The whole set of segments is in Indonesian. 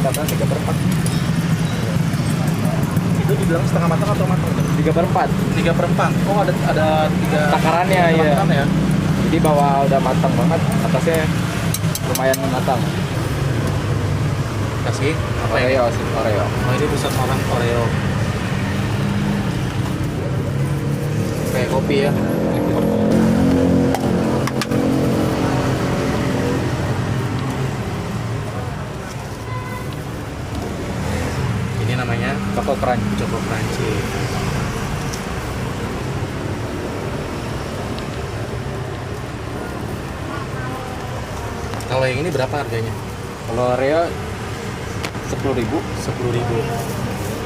matang 3/4. Itu dibilang setengah matang atau matang? 3/4. 3/4. Oh, ada 3 takarannya ya. ya. Jadi bawah udah matang banget, atasnya lumayan matang. Kasih apa ya? Oreo sih, Oreo. Oh, ini pusat makan Oreo. Kayak kopi ya. Ini namanya Choco Crunch. Choco Crunchy. Kalau yang ini berapa harganya? Kalau Oreo 10.000. 10.000.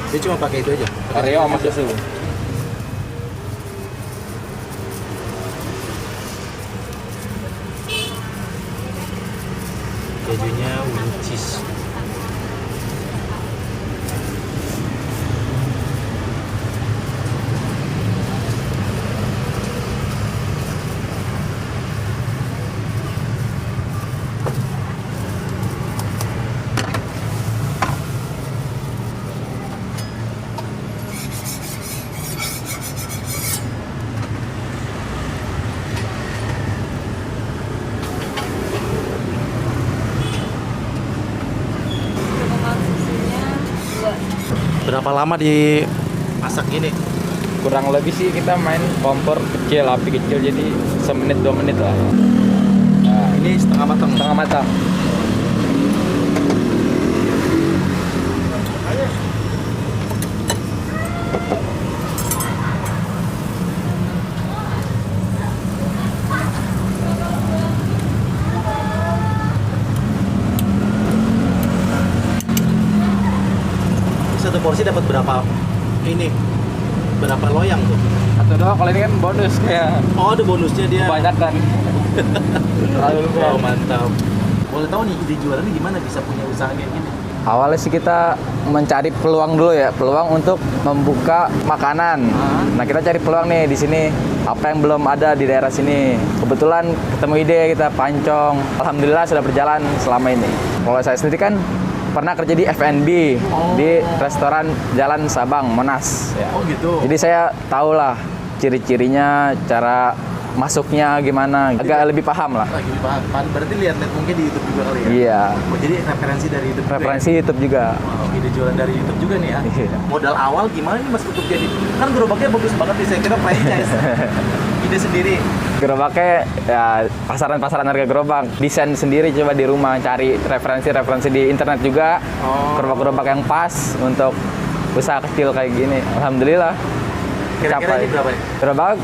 Dia cuma pakai itu aja. Oreo sama susu. Kejunya wing cheese. Berapa lama dimasak gini? Kurang lebih sih kita main kompor kecil, api kecil, jadi 1-2 menit lah. Nah, Ini setengah matang. setengah matang. Satu porsi dapat berapa? Ini berapa loyang tuh? Atau doang, kalau ini kan bonus kayak Oh, ada bonusnya dia. kebanyakan. Terlalu Wow, mantap. Boleh tahu nih ide jualannya gimana bisa punya usaha kayak gini? Awalnya sih kita mencari peluang dulu ya, peluang untuk membuka makanan. Nah, kita cari peluang nih di sini, apa yang belum ada di daerah sini. Kebetulan ketemu ide, kita pancong. Alhamdulillah sudah berjalan selama ini. Kalau saya sendiri kan pernah kerja di F&B di restoran Jalan Sabang, Monas. Ya. Oh gitu. Jadi saya tahulah ciri-cirinya, cara masuknya gimana, agak lebih paham lah. Lagi dipaham. Berarti lihat-lihat mungkin di YouTube juga kali ya? Iya, Oh, jadi referensi dari YouTube juga referensi ya? YouTube juga. Wow, ide jualan dari YouTube juga nih ya? Iya. Modal awal gimana nih Mas untuk jadi? Kan gerobaknya bagus banget nih, saya kira franchise. Ide sendiri. Gerobaknya ya pasaran-pasaran harga gerobak, desain sendiri coba di rumah, cari referensi-referensi di internet juga. Oh. Gerobak-gerobak yang pas untuk usaha kecil kayak gini. Alhamdulillah. Kira-kira Capai. ini berapa ya? Gerobak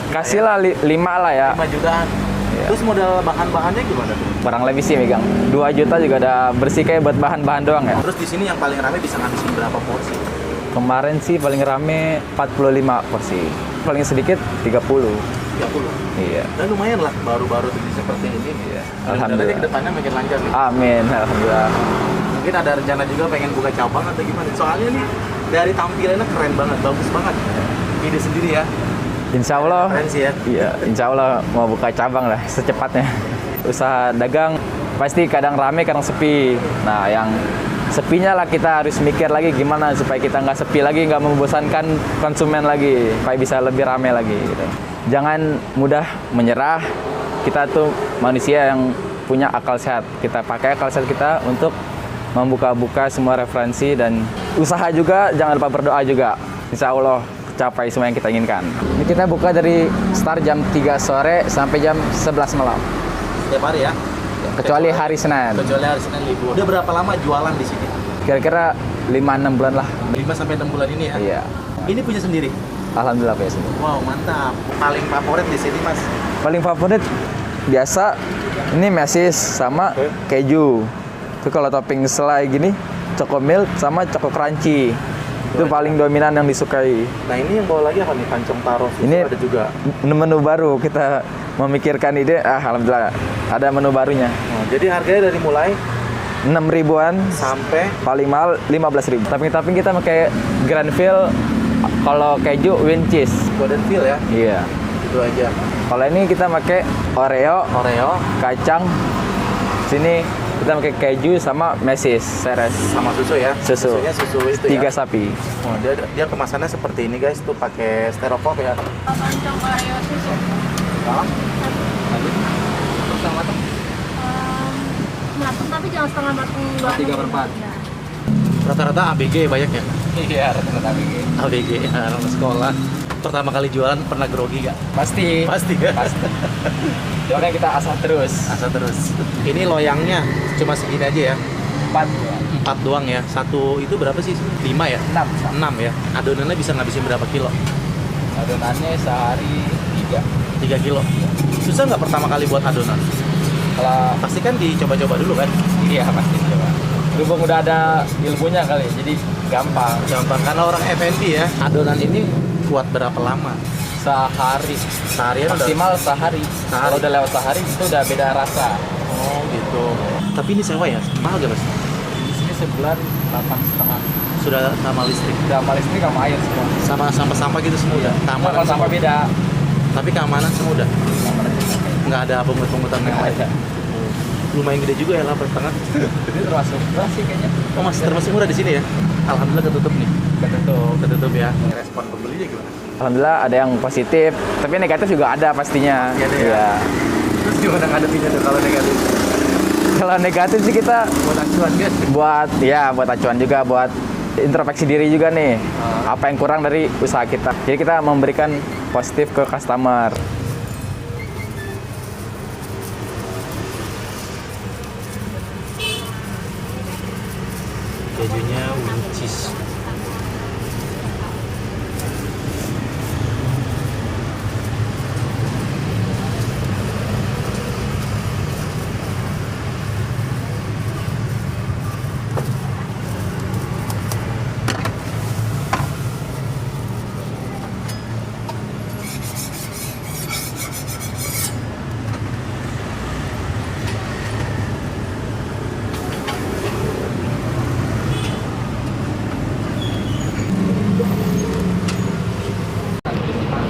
kasih lah 5 lah ya. 5 jutaan. Iya. Terus modal bahan-bahannya gimana tuh? Kurang lebih sih megang 2 juta juga udah bersih kayak buat bahan-bahan doang ya. Terus di sini yang paling rame bisa ngabisin berapa porsi? Kemarin sih paling rame 45 porsi. Paling sedikit 30. 30. Iya. Dan lumayan lah baru-baru seperti ini. Iya. Mudah-mudahan Alhamdulillah. ke depannya makin lancar nih. Amin, alhamdulillah. Mungkin ada rencana juga pengen buka cabang atau gimana? Soalnya nih dari tampilannya keren banget, bagus banget. Ide sendiri ya. Insya Allah, Keren sih ya. iya, insya Allah mau buka cabang lah secepatnya. Usaha dagang pasti kadang rame, kadang sepi. Nah, yang sepinya lah kita harus mikir lagi gimana supaya kita nggak sepi lagi, nggak membosankan konsumen lagi, supaya bisa lebih rame lagi. Gitu. Jangan mudah menyerah. Kita tuh manusia yang punya akal sehat. Kita pakai akal sehat kita untuk membuka-buka semua referensi, dan usaha juga jangan lupa berdoa juga. Insya Allah capai semua yang kita inginkan. Ini kita buka dari start jam 3 sore sampai jam 11 malam. Setiap hari ya. Kecuali hari Senin. Kecuali hari Senin libur. Udah berapa lama jualan di sini? Kira-kira 5-6 bulan lah. 5 sampai 6 bulan ini ya. Iya. Ini punya sendiri. Alhamdulillah ya sendiri. Wow, mantap. Paling favorit di sini, Mas. Paling favorit biasa ini mesis sama keju. Itu kalau topping selai gini, choco milk sama choco crunchy. Itu paling dominan yang disukai. Nah, ini yang bawa lagi apa nih? Pancong taro. Ini ada juga. menu baru, kita memikirkan ide, alhamdulillah ada menu barunya. Nah, jadi harganya dari mulai 6 ribuan sampai paling mahal 15.000. Tapi kita pakai Grand Feel, kalau keju win cheese. Golden Feel ya. Iya. Itu aja. Kalau ini kita pakai Oreo, Oreo. kacang, sini Kita pakai keju sama mesis seres. Sama susu ya. Susu. Susunya susu itu 3 ya. sapi. Oh, dia kemasannya seperti ini guys, tuh pakai styrofoam ya. Pancong Oreo susu. Lanjut. Terus yang matang? Matang tapi jangan setengah matang banget. 3/4. Ya. Rata-rata ABG banyak ya. Iya, rata-rata begini. ABG anak sekolah. Pertama kali jualan pernah grogi gak? Pasti. Pasti ya. Pasti. Makanya kita asal terus. Asal terus. Ini loyangnya cuma segini aja ya. 4 doang ya. Satu itu berapa sih? 5 ya? 6. 6 ya. Adonannya bisa ngabisin berapa kilo? Adonannya sehari 3. 3 kilo. Susah nggak pertama kali buat adonan? Kalau Pasti kan dicoba-coba dulu kan? iya pasti coba. Berhubung udah ada ilmunya kali, jadi gampang. Gampang. Karena orang F&B ya. Adonan ini kuat berapa lama? Sehari, Seharian udah. maksimal sehari. Kalau udah lewat sehari itu udah beda rasa. Oh gitu. Tapi ini sewa ya? Mahal gak mas? Di sini sebulan 8,5. Sudah sama listrik? Udah sama listrik sama air semua. Sama sampah-sampah gitu semua udah? Keamanan Kalau sampah semua? beda. Tapi keamanan semua udah? Nggak ada pungut-pungutan yang lain? Ada. Lumayan gede juga ya 8,5. Ini termasuk murah sih kayaknya. Oh masih termasuk murah di sini ya? Alhamdulillah ketutup nih. Ketutup. Ketutup ya. Respon pembelinya gimana? Alhamdulillah ada yang positif, tapi negatif juga ada pastinya. Iya, ada ya? Iya. Terus gimana ngadepinnya tuh kalau negatif? Kalau negatif sih kita Buat acuan kan? buat acuan juga, buat introspeksi diri juga nih. Apa yang kurang dari usaha kita. Jadi kita memberikan positif ke customer. Kejunya wing cheese.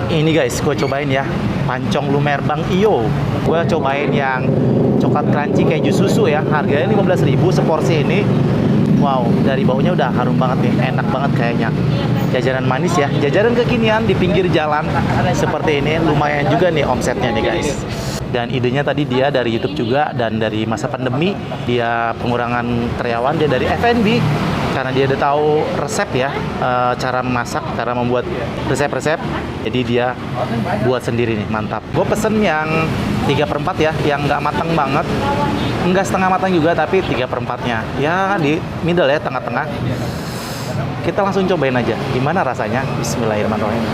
Ini guys, gue cobain ya pancong lumer Bang Iyo. Gue cobain yang coklat crunchy keju susu ya. Harganya 15.000 seporsi ini. Wow, dari baunya udah harum banget nih, enak banget kayaknya. Jajanan manis ya, jajanan kekinian di pinggir jalan seperti ini. Lumayan juga nih omsetnya nih guys. Dan idenya tadi dia dari YouTube juga, dan dari masa pandemi dia pengurangan karyawan, dia dari F&B karena dia udah tahu resep ya, cara memasak, cara membuat resep-resep. Jadi dia buat sendiri nih, mantap. Gue pesen yang 3/4 ya, yang nggak matang banget, nggak setengah matang juga, tapi 3/4-nya ya di middle ya, tengah-tengah. Kita langsung cobain aja gimana rasanya. Bismillahirrahmanirrahim.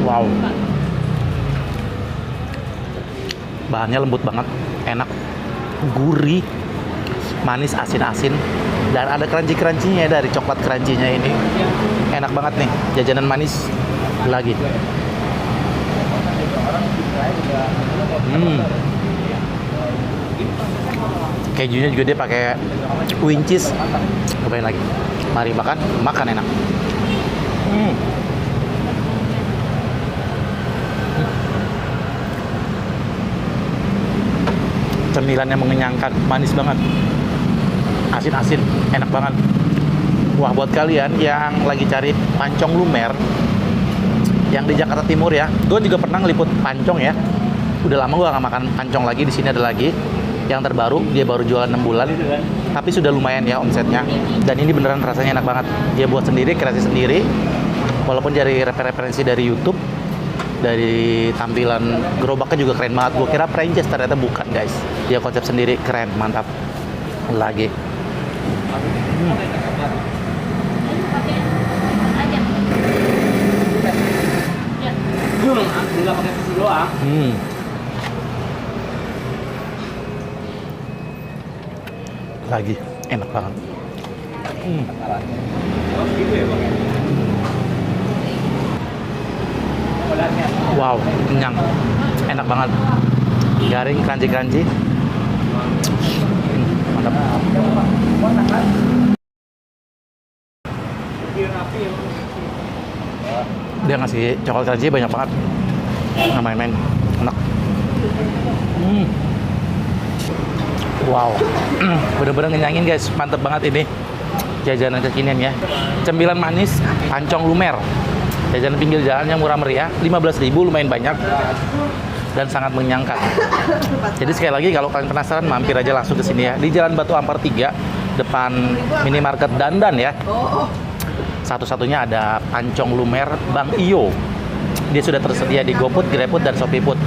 Wow, bahannya lembut banget, enak, gurih, manis, asin-asin, dan ada crunchy-crunchy-nya dari coklat crunchy-nya ini. Enak banget nih, jajanan manis lagi. Kejunya juga dia pakai wing cheese. Cobain lagi. Mari makan enak. Cemilan yang mengenyangkan, manis banget, asin-asin, enak banget. Wah, buat kalian yang lagi cari pancong lumer yang di Jakarta Timur ya, gue juga pernah ngeliput pancong ya. Udah lama gue gak makan pancong lagi. Di sini ada lagi yang terbaru, dia baru jualan 6 bulan, tapi sudah lumayan ya omsetnya. Dan ini beneran rasanya enak banget. Dia buat sendiri, kreasi sendiri, walaupun dari referensi dari YouTube. Dari tampilan gerobaknya juga keren banget. Gue kira franchise, ternyata bukan guys. Dia konsep sendiri, keren, mantap. Lagi. Nggak pakai susu doang. Lagi, enak banget. Wow, kenyang, enak banget, garing, crunchy, mantap. Dia ngasih coklat crunchy banyak banget. Nggak main-main. Enak. Wow. Bener-bener ngenyangin guys. Mantep banget ini. Jajanan kekinian ya. Cemilan manis, pancong lumer. Jajanan pinggir jalan yang murah meriah, 15.000 lumayan banyak dan sangat mengenyangkan. Jadi sekali lagi kalau kalian penasaran mampir aja langsung ke sini ya. Di Jalan Batu Ampar 3 depan minimarket Dandan ya. Satu-satunya ada pancong lumer Bang Iyo. Dia sudah tersedia di GoFood, GrabFood dan ShopeeFood.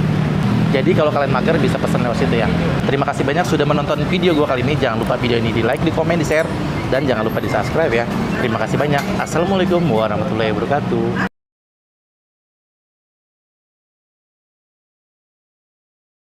Jadi kalau kalian mager bisa pesan lewat situ ya. Terima kasih banyak sudah menonton video gua kali ini. Jangan lupa video ini di like, di komen, di share, dan jangan lupa di subscribe ya. Terima kasih banyak. Assalamualaikum warahmatullahi wabarakatuh.